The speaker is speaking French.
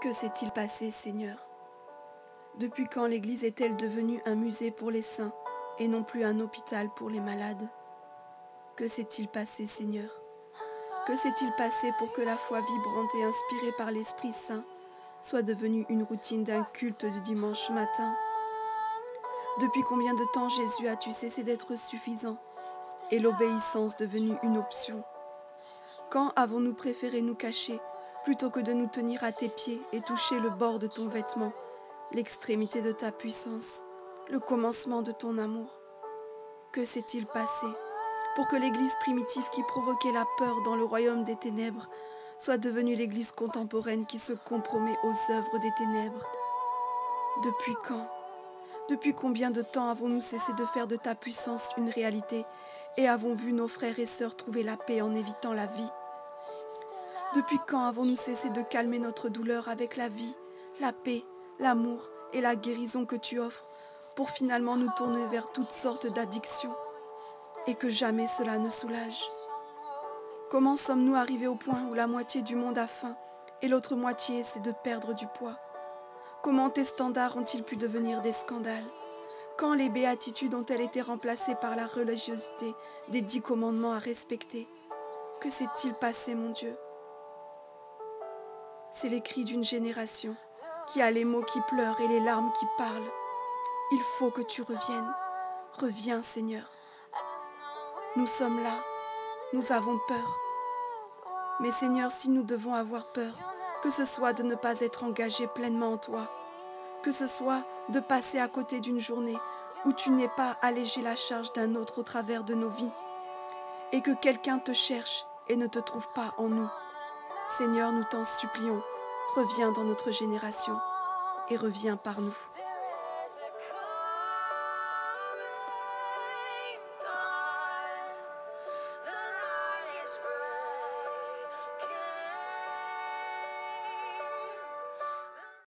Que s'est-il passé, Seigneur? Depuis quand l'Église est-elle devenue un musée pour les saints et non plus un hôpital pour les malades? Que s'est-il passé, Seigneur? Que s'est-il passé pour que la foi vibrante et inspirée par l'Esprit Saint soit devenue une routine d'un culte du dimanche matin? Depuis combien de temps, Jésus, as-tu cessé d'être suffisant et l'obéissance devenue une option? Quand avons-nous préféré nous cacher plutôt que de nous tenir à tes pieds et toucher le bord de ton vêtement, l'extrémité de ta puissance, le commencement de ton amour? Que s'est-il passé pour que l'Église primitive qui provoquait la peur dans le royaume des ténèbres soit devenue l'Église contemporaine qui se compromet aux œuvres des ténèbres? Depuis quand? Depuis combien de temps avons-nous cessé de faire de ta puissance une réalité et avons vu nos frères et sœurs trouver la paix en évitant la vie? Depuis quand avons-nous cessé de calmer notre douleur avec la vie, la paix, l'amour et la guérison que tu offres pour finalement nous tourner vers toutes sortes d'addictions et que jamais cela ne soulage? Comment sommes-nous arrivés au point où la moitié du monde a faim et l'autre moitié essaie de perdre du poids? Comment tes standards ont-ils pu devenir des scandales? Quand les béatitudes ont-elles été remplacées par la religiosité des 10 commandements à respecter? Que s'est-il passé, mon Dieu? C'est les cris d'une génération qui a les mots qui pleurent et les larmes qui parlent. Il faut que tu reviennes. Reviens, Seigneur. Nous sommes là. Nous avons peur. Mais Seigneur, si nous devons avoir peur, que ce soit de ne pas être engagé pleinement en toi, que ce soit de passer à côté d'une journée où tu n'aies pas allégé la charge d'un autre au travers de nos vies, et que quelqu'un te cherche et ne te trouve pas en nous. Seigneur, nous t'en supplions, reviens dans notre génération et reviens par nous.